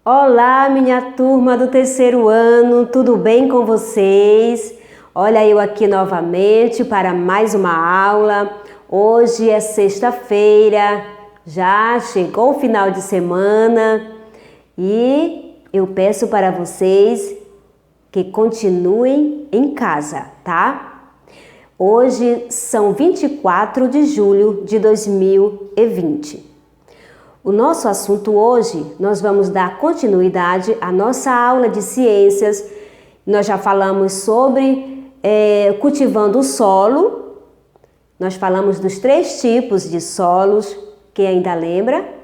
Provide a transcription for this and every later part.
Olá, minha turma do terceiro ano, tudo bem com vocês? Olha eu aqui novamente para mais uma aula. Hoje é sexta-feira, já chegou o final de semana e eu peço para vocês que continuem em casa, tá? Hoje são 24 de julho de 2020. O nosso assunto hoje, nós vamos dar continuidade à nossa aula de ciências. Nós já falamos sobre cultivando o solo. Nós falamos dos 3 tipos de solos, quem ainda lembra?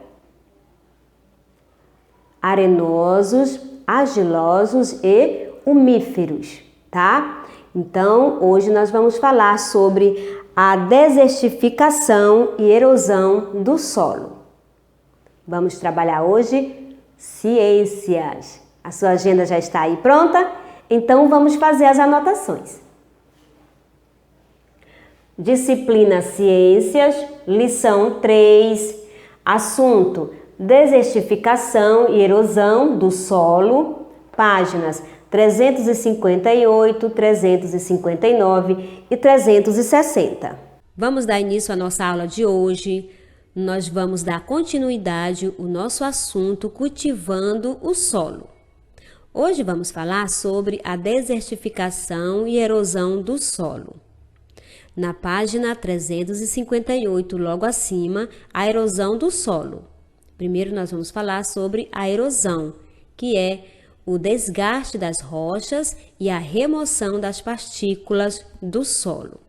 Arenosos, argilosos e umíferos, tá? Então, hoje nós vamos falar sobre a desertificação e erosão do solo. Vamos trabalhar hoje ciências. A sua agenda já está aí pronta? Então vamos fazer as anotações. Disciplina Ciências, lição 3, assunto desertificação e erosão do solo, páginas 358, 359 e 360. Vamos dar início à nossa aula de hoje. Nós vamos dar continuidade ao nosso assunto cultivando o solo. Hoje vamos falar sobre a desertificação e erosão do solo. Na página 358, logo acima, a erosão do solo. Primeiro nós vamos falar sobre a erosão, que é o desgaste das rochas e a remoção das partículas do solo.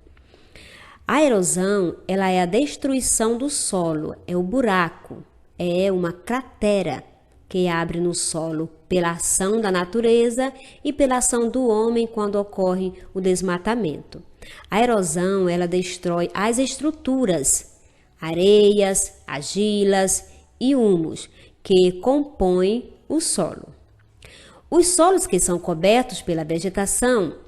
A erosão, ela é a destruição do solo, é o buraco, é uma cratera que abre no solo pela ação da natureza e pela ação do homem quando ocorre o desmatamento. A erosão, ela destrói as estruturas, areias, argilas e humus que compõem o solo. Os solos que são cobertos pela vegetação,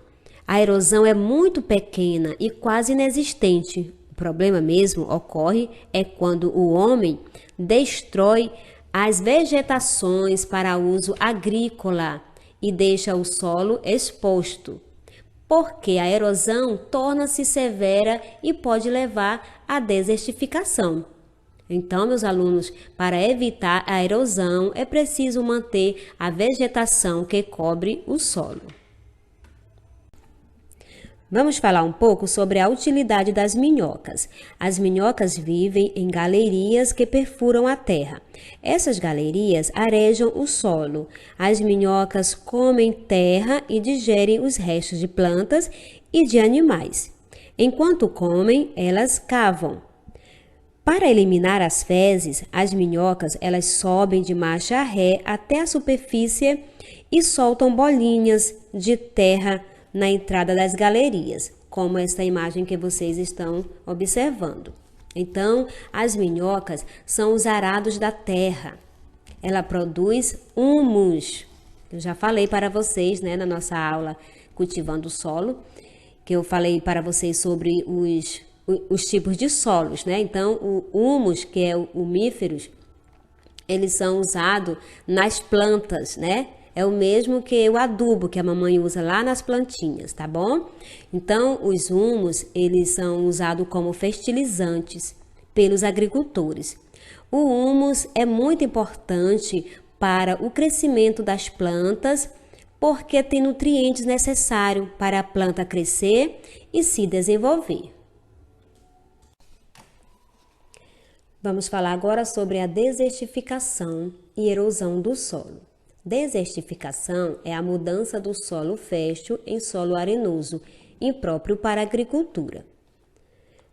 a erosão é muito pequena e quase inexistente. O problema mesmo ocorre quando o homem destrói as vegetações para uso agrícola e deixa o solo exposto, porque a erosão torna-se severa e pode levar à desertificação. Então, meus alunos, para evitar a erosão, é preciso manter a vegetação que cobre o solo. Vamos falar um pouco sobre a utilidade das minhocas. As minhocas vivem em galerias que perfuram a terra. Essas galerias arejam o solo. As minhocas comem terra e digerem os restos de plantas e de animais. Enquanto comem, elas cavam. Para eliminar as fezes, as minhocas elas sobem de marcha ré até a superfície e soltam bolinhas de terra na entrada das galerias, como esta imagem que vocês estão observando. Então, as minhocas são os arados da terra. Ela produz humus. Eu já falei para vocês, na nossa aula Cultivando o Solo, que eu falei para vocês sobre os tipos de solos, Então, o humus, que é o umíferos, eles são usados nas plantas, É o mesmo que o adubo que a mamãe usa lá nas plantinhas, tá bom? Então, os humus, eles são usados como fertilizantes pelos agricultores. O humus é muito importante para o crescimento das plantas, porque tem nutrientes necessários para a planta crescer e se desenvolver. Vamos falar agora sobre a desertificação e erosão do solo. Desertificação é a mudança do solo fértil em solo arenoso, impróprio para a agricultura.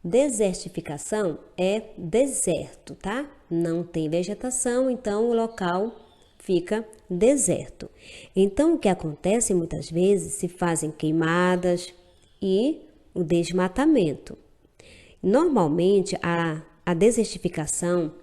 Desertificação é deserto, tá? Não tem vegetação, então o local fica deserto. Então, o que acontece muitas vezes se fazem queimadas e o desmatamento. Normalmente, a desertificação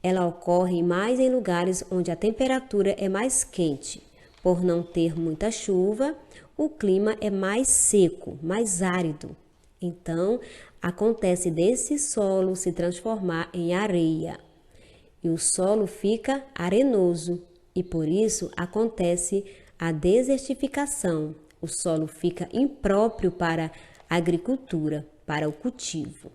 ela ocorre mais em lugares onde a temperatura é mais quente. Por não ter muita chuva, o clima é mais seco, mais árido. Então, acontece desse solo se transformar em areia. E o solo fica arenoso. e por isso acontece a desertificação. O solo fica impróprio para a agricultura, para o cultivo.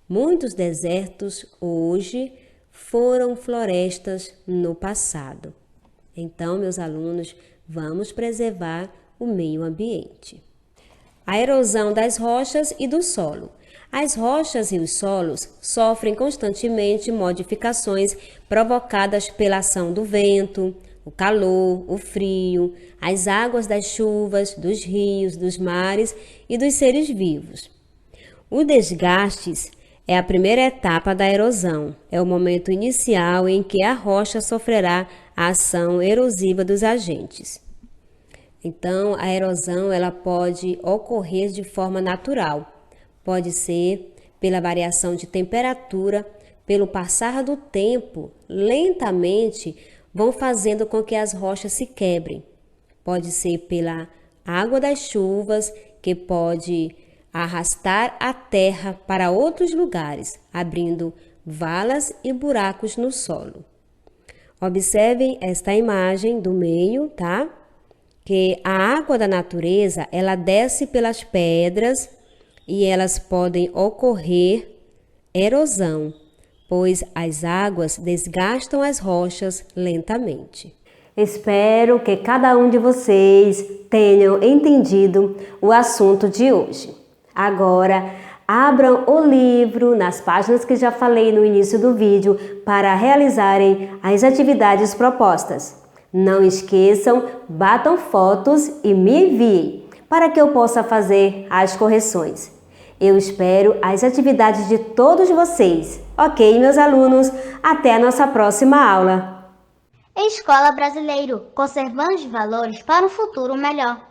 Muitos desertos hoje foram florestas no passado. Então, meus alunos, vamos preservar o meio ambiente. A erosão das rochas e do solo. As rochas e os solos sofrem constantemente modificações provocadas pela ação do vento, o calor, o frio, as águas das chuvas, dos rios, dos mares e dos seres vivos. O desgaste é a primeira etapa da erosão. É o momento inicial em que a rocha sofrerá a ação erosiva dos agentes. Então, a erosão ela pode ocorrer de forma natural. Pode ser pela variação de temperatura, pelo passar do tempo, lentamente vão fazendo com que as rochas se quebrem. Pode ser pela água das chuvas, que pode arrastar a terra para outros lugares, abrindo valas e buracos no solo. Observem esta imagem do meio, tá? Que a água da natureza, ela desce pelas pedras e elas podem ocorrer erosão, pois as águas desgastam as rochas lentamente. Espero que cada um de vocês tenham entendido o assunto de hoje. Agora, abram o livro nas páginas que já falei no início do vídeo para realizarem as atividades propostas. Não esqueçam, batam fotos e me enviem para que eu possa fazer as correções. Eu espero as atividades de todos vocês. Ok, meus alunos? Até a nossa próxima aula! Escola Brasileiro, conservando os valores para um futuro melhor.